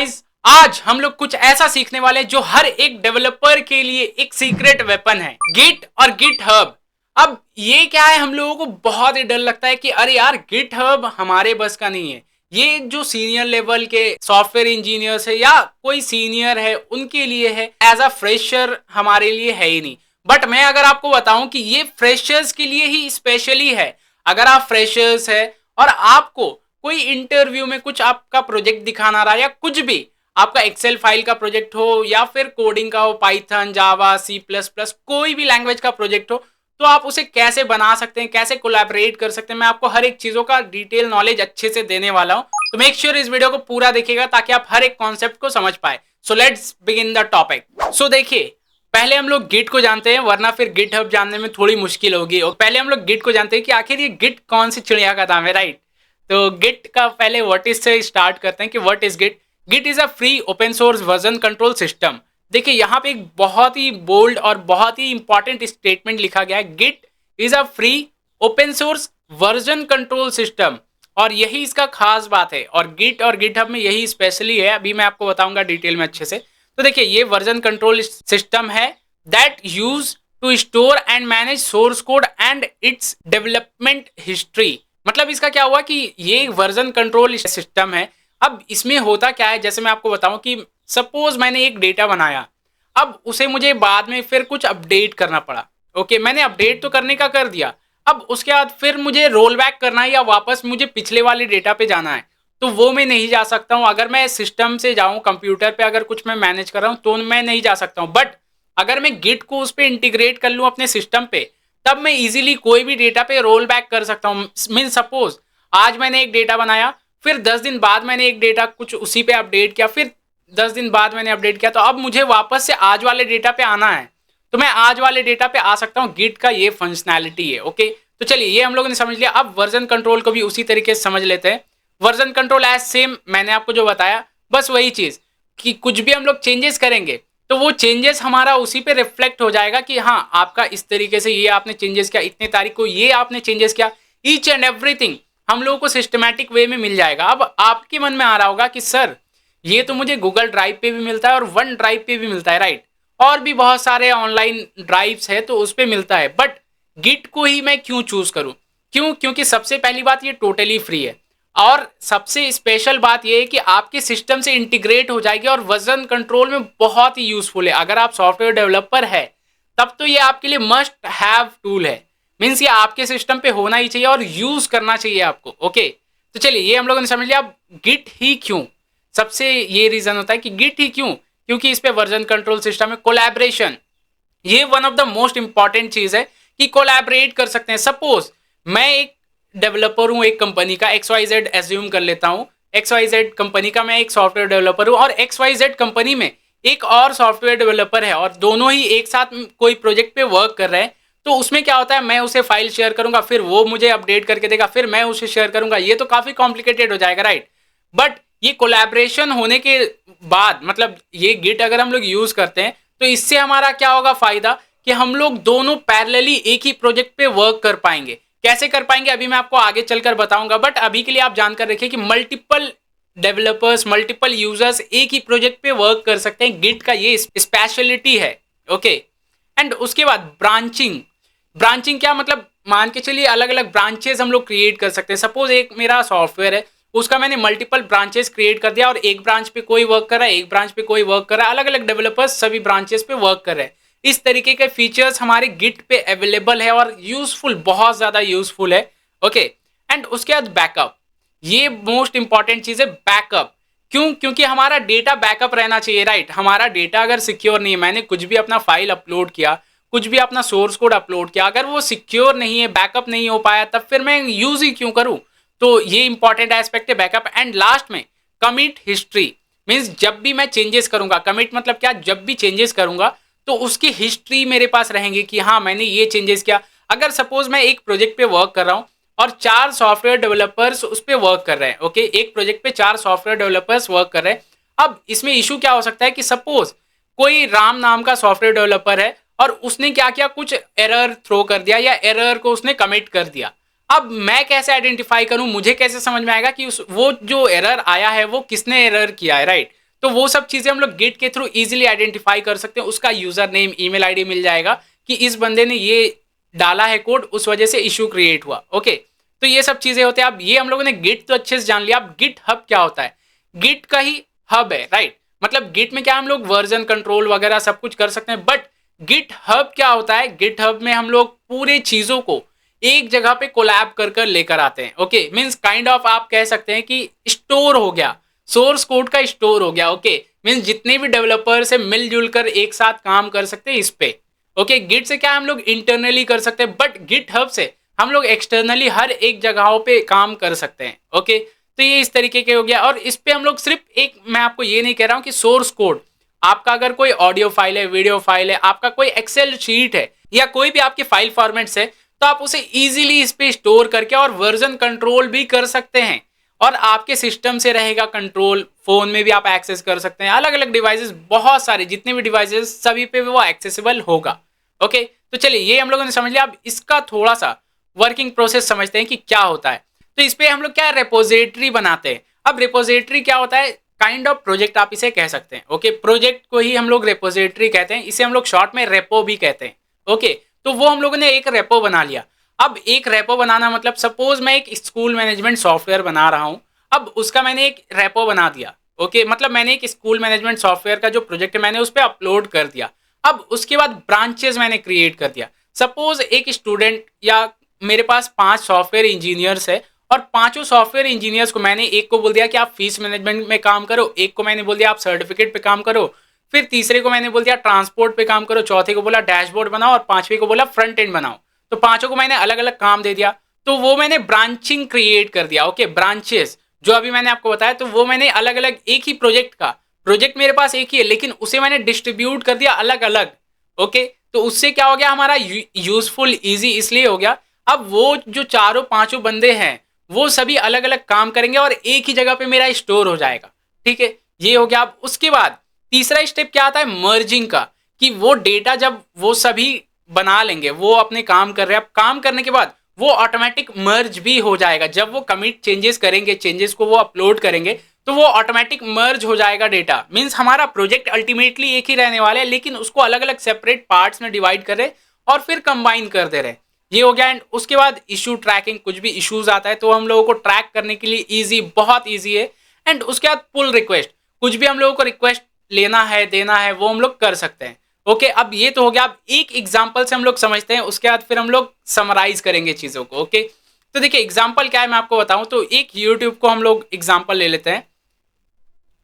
Guys, आज हम लोग कुछ ऐसा सीखने वाले हैं जो हर एक डेवलपर के लिए एक सीक्रेट वेपन है, गिट और गिट हब। अब ये क्या है, हम लोगों को बहुत ही डर लगता है कि अरे यार गिट हब हमारे बस का नहीं है। ये जो सीनियर लेवल के सॉफ्टवेयर इंजीनियर्स है या कोई सीनियर है उनके लिए है, एज अ फ्रेशर हमारे लिए है ही नहीं। बट मैं अगर आपको बताऊं कि ये फ्रेशर्स के लिए ही स्पेशली है। अगर आप फ्रेशर्स है और आपको कोई इंटरव्यू में कुछ आपका प्रोजेक्ट दिखाना रहा या कुछ भी आपका एक्सेल फाइल का प्रोजेक्ट हो या फिर कोडिंग का हो, पाइथन, जावा, सी प्लस प्लस, कोई भी लैंग्वेज का प्रोजेक्ट हो, तो आप उसे कैसे बना सकते हैं, कैसे कोलैबोरेट कर सकते हैं, मैं आपको हर एक चीजों का डिटेल नॉलेज अच्छे से देने वाला हूं। तो मेक श्योर इस वीडियो को पूरा देखिएगा ताकि आप हर एक कॉन्सेप्ट को समझ पाए। So let's begin the topic. So देखिए, पहले हम लोग गिट को जानते हैं, वरना फिर गिट हब जानने में थोड़ी मुश्किल होगी। और पहले हम लोग गिट को जानते हैं कि आखिर ये गिट कौन सी चिड़िया का नाम है, राइट। तो गिट का पहले व्हाट इज से स्टार्ट करते हैं कि what is git. Git is a free open source version control system. देखिए यहाँ पे एक बहुत ही बोल्ड और बहुत ही इंपॉर्टेंट स्टेटमेंट लिखा गया है, git is a free open source version control system. और यही इसका खास बात है, और गिट और गिट हब में यही स्पेशली है, अभी मैं आपको बताऊंगा डिटेल में अच्छे से। तो देखिए, ये वर्जन कंट्रोल सिस्टम है that use to store and manage source code and its development history. मतलब इसका क्या हुआ कि ये वर्जन कंट्रोल सिस्टम है। अब इसमें होता क्या है, जैसे मैं आपको बताऊं कि सपोज मैंने एक डेटा बनाया, अब उसे मुझे बाद में फिर कुछ अपडेट करना पड़ा। ओके, मैंने अपडेट तो करने का कर दिया, अब उसके बाद फिर मुझे रोल बैक करना है या वापस मुझे पिछले वाले डेटा पे जाना है, तो वो मैं नहीं जा सकता हूं। अगर मैं सिस्टम से जाऊं, कंप्यूटर पे अगर कुछ मैं मैनेज कर रहा हूं तो मैं नहीं जा सकता हूं। बट अगर मैं गिट को उस पर इंटीग्रेट कर लूं अपने सिस्टम पे, तब मैं इजीली कोई भी डेटा पे रोल बैक कर सकता हूं। मीन सपोज आज मैंने एक डेटा बनाया, फिर 10 दिन बाद मैंने एक डेटा कुछ उसी पे अपडेट किया, फिर 10 दिन बाद मैंने अपडेट किया, तो अब मुझे वापस से आज वाले डेटा पे आना है, तो मैं आज वाले डेटा पे आ सकता हूँ। गिट का ये फंक्शनैलिटी है। ओके, तो चलिए ये हम लोगों ने समझ लिया। अब वर्जन कंट्रोल को भी उसी तरीके से समझ लेते हैं। वर्जन कंट्रोल एज सेम मैंने आपको जो बताया, बस वही चीज कि कुछ भी हम लोग चेंजेस करेंगे तो वो चेंजेस हमारा उसी पे रिफ्लेक्ट हो जाएगा कि हाँ, आपका इस तरीके से ये आपने चेंजेस किया, इतने तारीख को ये आपने चेंजेस किया, ईच एंड एवरीथिंग हम लोगों को सिस्टमैटिक वे में मिल जाएगा। अब आपके मन में आ रहा होगा कि सर ये तो मुझे गूगल ड्राइव पे भी मिलता है और वन ड्राइव पे भी मिलता है, राइट, और भी बहुत सारे ऑनलाइन ड्राइव्स है तो उस पे मिलता है, बट गिट को ही मैं क्यों चूज करूं? क्यों? क्योंकि सबसे पहली बात ये टोटली फ्री है, और सबसे स्पेशल बात ये है कि आपके सिस्टम से इंटीग्रेट हो जाएगी और वर्जन कंट्रोल में बहुत ही यूजफुल है। अगर आप सॉफ्टवेयर डेवलपर है तब तो ये आपके लिए मस्ट हैव टूल है। मीन्स ये आपके सिस्टम पे होना ही चाहिए और यूज करना चाहिए आपको। ओके, तो चलिए ये हम लोगों ने समझ लिया। अब गिट ही क्यों, सबसे ये रीजन होता है कि गिट ही क्यों, क्योंकि इस पे वर्जन कंट्रोल सिस्टम है। कोलैबोरेशन, ये one of the most important चीज है कि कोलैबोरेट कर सकते हैं। सपोज मैं एक डेवलपर हूं एक कंपनी का, XYZ एज्यूम कर लेता हूं, XYZ कंपनी का मैं एक सॉफ्टवेयर डेवलपर हूं, और XYZ कंपनी में एक और सॉफ्टवेयर डेवलपर है, और दोनों ही एक साथ कोई प्रोजेक्ट पे वर्क कर रहे हैं। तो उसमें क्या होता है, मैं उसे फाइल शेयर करूंगा, फिर वो मुझे अपडेट करके देगा, फिर मैं उसे शेयर करूंगा। ये तो काफी कॉम्प्लिकेटेड हो जाएगा, राइट। बट ये कोलैबोरेशन होने के बाद, मतलब ये गिट अगर हम लोग यूज करते हैं तो इससे हमारा क्या होगा फायदा, कि हम लोग दोनों पैरेलली एक ही प्रोजेक्ट पे वर्क कर पाएंगे। कैसे कर पाएंगे अभी मैं आपको आगे चलकर बताऊंगा, बट अभी के लिए आप जानकर रखिए कि मल्टीपल डेवलपर्स, मल्टीपल यूजर्स एक ही प्रोजेक्ट पे वर्क कर सकते हैं। गिट का ये स्पेशलिटी है। ओके, एंड उसके बाद ब्रांचिंग। ब्रांचिंग क्या मतलब, मान के चलिए अलग अलग ब्रांचेस हम लोग क्रिएट कर सकते हैं। सपोज एक मेरा सॉफ्टवेयर है, उसका मैंने मल्टीपल ब्रांचेस क्रिएट कर दिया, और एक ब्रांच पे कोई वर्क कर रहा है, एक ब्रांच पे कोई वर्क कर रहा है, अलग अलग डेवलपर्स सभी ब्रांचेस पे वर्क कर रहे हैं। इस तरीके के फीचर्स हमारे गिट पे अवेलेबल है और यूजफुल, बहुत ज्यादा यूजफुल है। ओके, एंड उसके बाद बैकअप, ये मोस्ट इंपॉर्टेंट चीज है, बैकअप। क्यों? क्योंकि हमारा डेटा बैकअप रहना चाहिए, राइट। हमारा डेटा अगर सिक्योर नहीं है, मैंने कुछ भी अपना फाइल अपलोड किया, कुछ भी अपना सोर्स कोड अपलोड किया, अगर वो सिक्योर नहीं है, बैकअप नहीं हो पाया, तब फिर मैं यूज ही क्यों करूं? तो ये इंपॉर्टेंट एस्पेक्ट है, बैकअप। एंड लास्ट में कमिट हिस्ट्री, मीन्स जब भी मैं चेंजेस करूंगा, कमिट मतलब क्या, जब भी चेंजेस करूंगा तो उसकी हिस्ट्री मेरे पास रहेंगी कि हाँ मैंने ये चेंजेस किया। अगर सपोज मैं एक प्रोजेक्ट पे वर्क कर रहा हूं और 4 सॉफ्टवेयर डेवलपर्स उस पर वर्क कर रहे हैं, ओके, एक प्रोजेक्ट पे 4 सॉफ्टवेयर डेवलपर्स वर्क कर रहे हैं। अब इसमें इशू क्या हो सकता है कि सपोज कोई राम नाम का सॉफ्टवेयर डेवलपर है और उसने क्या किया, कुछ एरर थ्रो कर दिया या एरर को उसने कमिट कर दिया। अब मैं कैसे आइडेंटिफाई करूं, मुझे कैसे समझ में आएगा कि वो जो एरर आया है वो किसने एरर किया है, राइट। तो वो सब चीजें हम लोग गिट के थ्रू इजीली आइडेंटिफाई कर सकते हैं। उसका यूजर नेम, ईमेल आईडी मिल जाएगा कि इस बंदे ने ये डाला है कोड, उस वजह से इशू क्रिएट हुआ। ओके, तो ये सब चीजें होते हैं। अब ये हम लोगों ने गिट तो अच्छे से जान लिया। अब गिट हब क्या होता है? गिट का ही हब है, राइट? मतलब गिट में क्या हम लोग वर्जन कंट्रोल वगैरह सब कुछ कर सकते हैं, बट गिट हब क्या होता है? गिट हब में हम लोग पूरे चीजों को एक जगह पे कोलैब कर कर लेकर आते हैं। ओके, मींस काइंड ऑफ आप कह सकते हैं कि स्टोर हो गया, सोर्स कोड का स्टोर हो गया। ओके, मींस जितने भी डेवलपर से मिलजुल कर एक साथ काम कर सकते हैं इस पे। ओके, गिट से क्या हम लोग इंटरनली कर सकते हैं, बट गिट हब से हम लोग एक्सटर्नली हर एक जगहों पे काम कर सकते हैं। ओके, तो ये इस तरीके के हो गया। और इस पे हम लोग सिर्फ एक, मैं आपको ये नहीं कह रहा हूं कि सोर्स कोड, आपका अगर कोई ऑडियो फाइल है, वीडियो फाइल है, आपका कोई एक्सेल शीट है, या कोई भी आपके फाइल फॉर्मेट्स है, तो आप उसे इजीली इस पे स्टोर करके और वर्जन कंट्रोल भी कर सकते हैं। और आपके सिस्टम से रहेगा कंट्रोल, फोन में भी आप एक्सेस कर सकते हैं, अलग अलग डिवाइसेस, बहुत सारे जितने भी डिवाइसेस सभी पे वो एक्सेसिबल होगा। ओके, तो चलिए ये हम लोगों ने समझ लिया। अब इसका थोड़ा सा वर्किंग प्रोसेस समझते हैं कि क्या होता है। तो इस पे हम लोग क्या रेपोजिटरी बनाते हैं। अब रेपोजिटरी क्या होता है? काइंड ऑफ प्रोजेक्ट आप इसे कह सकते हैं। ओके, प्रोजेक्ट को ही हम लोग रेपोजिटरी कहते हैं, इसे हम लोग शॉर्ट में रेपो भी कहते हैं। ओके, तो वो हम लोगों ने एक रेपो बना लिया। अब एक रेपो बनाना मतलब, सपोज मैं एक स्कूल मैनेजमेंट सॉफ्टवेयर बना रहा हूं, अब उसका मैंने एक रेपो बना दिया। ओके, मतलब मैंने एक स्कूल मैनेजमेंट सॉफ्टवेयर का जो प्रोजेक्ट है मैंने उस पर अपलोड कर दिया। अब उसके बाद ब्रांचेस मैंने क्रिएट कर दिया। सपोज एक स्टूडेंट, या मेरे पास 5 सॉफ्टवेयर इंजीनियर्स है, और पांचों सॉफ्टवेयर इंजीनियर्स को मैंने, एक को बोल दिया कि आप फीस मैनेजमेंट में काम करो, एक को मैंने बोल दिया आप सर्टिफिकेट पे काम करो, फिर तीसरे को मैंने बोल दिया ट्रांसपोर्ट पे काम करो, चौथे को बोला डैशबोर्ड बनाओ, और पांचवे को बोला फ्रंट एंड बनाओ। तो पांचों को मैंने अलग अलग काम दे दिया। तो वो मैंने ब्रांचिंग क्रिएट कर दिया। ओके, ब्रांचेस जो अभी मैंने आपको बताया, तो वो मैंने अलग अलग, एक ही प्रोजेक्ट का, प्रोजेक्ट मेरे पास एक ही है लेकिन उसे मैंने डिस्ट्रीब्यूट कर दिया अलग अलग। ओके, तो उससे क्या हो गया, हमारा यूजफुल ईजी इसलिए हो गया। अब वो जो चारों पांचों बंदे हैं वो सभी अलग अलग काम करेंगे और एक ही जगह पे मेरा स्टोर हो जाएगा। ठीक है, ये हो गया। अब उसके बाद तीसरा स्टेप क्या आता है? मर्जिंग का, कि वो डेटा जब वो सभी बना लेंगे, वो अपने काम कर रहे हैं, अब काम करने के बाद वो ऑटोमेटिक मर्ज भी हो जाएगा। जब वो कमिट चेंजेस करेंगे, चेंजेस को वो अपलोड करेंगे, तो वो ऑटोमेटिक मर्ज हो जाएगा डेटा। मींस हमारा प्रोजेक्ट अल्टीमेटली एक ही रहने वाला है, लेकिन उसको अलग अलग सेपरेट पार्ट्स में डिवाइड कर रहे और फिर कंबाइन कर दे रहे। ये हो गया। एंड उसके बाद इशू ट्रैकिंग, कुछ भी इश्यूज आता है तो हम लोगों को ट्रैक करने के लिए इजी, बहुत इजी है। एंड उसके बाद पुल रिक्वेस्ट, कुछ भी हम लोगों को रिक्वेस्ट लेना है, देना है, वो हम लोग कर सकते हैं। ओके, अब ये तो हो गया। अब एक एग्जांपल से हम लोग समझते हैं, उसके बाद फिर हम लोग समराइज करेंगे चीजों को। ओके, तो देखिए एग्जांपल क्या है मैं आपको बताऊं। तो एक यूट्यूब को हम लोग एग्जांपल ले लेते हैं।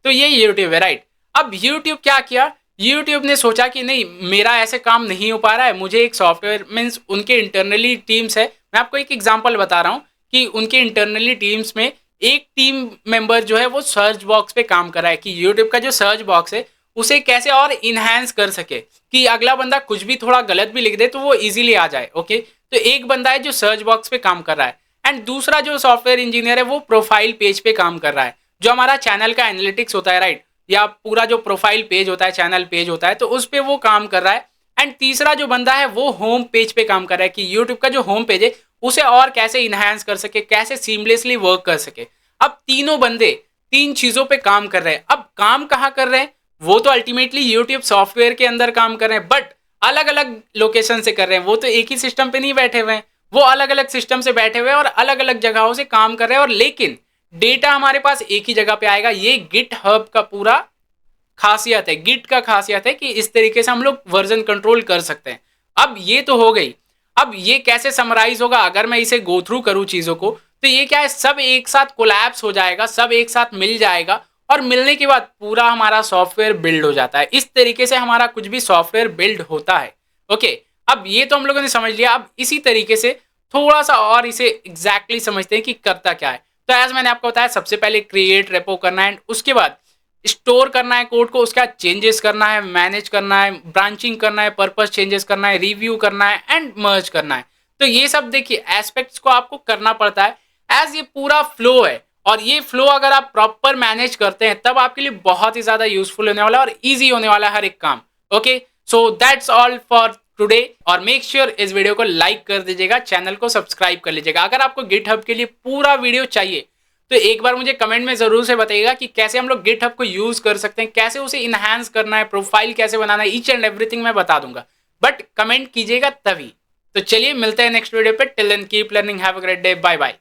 तो ये यूट्यूब है, राइट? अब यूट्यूब क्या किया, यूट्यूब ने सोचा कि नहीं, मेरा ऐसे काम नहीं हो पा रहा है, मुझे एक सॉफ्टवेयर, मीन्स उनके इंटरनली टीम्स है, मैं आपको एक एग्जांपल बता रहा हूँ कि उनके इंटरनली टीम्स में एक टीम मेंबर जो है वो सर्च बॉक्स पे काम कर रहा है कि यूट्यूब का जो सर्च बॉक्स है उसे कैसे और इनहेंस कर सके, कि अगला बंदा कुछ भी थोड़ा गलत भी लिख दे तो वो इजीली आ जाए। ओके, तो एक बंदा है जो सर्च बॉक्स पे काम कर रहा है, एंड दूसरा जो सॉफ्टवेयर इंजीनियर है वो प्रोफाइल पेज पे काम कर रहा है, जो हमारा चैनल का एनालिटिक्स होता है, राइट? या पूरा जो प्रोफाइल पेज होता है, चैनल पेज होता है, तो उस पे वो काम कर रहा है। एंड तीसरा जो बंदा है वो होम पेज पे काम कर रहा है कि यूट्यूब का जो होम पेज है उसे और कैसे इनहेंस कर सके, कैसे सीमलेसली वर्क कर सके। अब तीनों बंदे तीन चीजों पे काम कर रहे हैं। अब काम कहाँ कर रहे हैं? वो तो अल्टीमेटली यूट्यूब सॉफ्टवेयर के अंदर काम कर रहे हैं, बट अलग अलग लोकेशन से कर रहे हैं। वो तो एक ही सिस्टम पे नहीं बैठे हुए हैं, वो अलग अलग सिस्टम से बैठे हुए हैं और अलग अलग जगहों से काम कर रहे हैं, और लेकिन डेटा हमारे पास एक ही जगह पे आएगा। ये गिट हब का पूरा खासियत है, गिट का खासियत है कि इस तरीके से हम लोग वर्जन कंट्रोल कर सकते हैं। अब ये तो हो गई। अब ये कैसे समराइज होगा? अगर मैं इसे गो थ्रू करूं चीजों को, तो ये क्या है, सब एक साथ कोलैप्स हो जाएगा, सब एक साथ मिल जाएगा, और मिलने के बाद पूरा हमारा सॉफ्टवेयर बिल्ड हो जाता है। इस तरीके से हमारा कुछ भी सॉफ्टवेयर बिल्ड होता है। ओके, अब ये तो हम लोगों ने समझ लिया। अब इसी तरीके से थोड़ा सा और इसे एग्जैक्टली समझते हैं कि करता क्या है। तो एज मैंने आपको बताया, सबसे पहले क्रिएट रेपो करना है, उसके बाद स्टोर करना है कोड को, उसके बाद चेंजेस करना है, मैनेज करना है, ब्रांचिंग करना है, पर्पस चेंजेस करना है, रिव्यू करना है, एंड मर्ज करना है। तो ये सब देखिए एस्पेक्ट्स को आपको करना पड़ता है एज ये पूरा फ्लो है, और ये फ्लो अगर आप प्रॉपर मैनेज करते हैं तब आपके लिए बहुत ही ज्यादा यूजफुल होने वाला है और ईजी होने वाला है हर एक काम। Okay, so that's all for today, और मेक श्योर इस वीडियो को लाइक कर दीजिएगा, चैनल को सब्सक्राइब कर लीजिएगा। अगर आपको गिटहब के लिए पूरा वीडियो चाहिए तो एक बार मुझे कमेंट में जरूर से बताइएगा कि कैसे हम लोग गिटहब को यूज कर सकते हैं, कैसे उसे इनहांस करना है, प्रोफाइल कैसे बनाना है, ईच एंड एवरीथिंग मैं बता दूंगा, बट कमेंट कीजिएगा तभी। तो चलिए मिलते हैं नेक्स्ट वीडियो पे। Till then keep learning, have a great day, bye bye.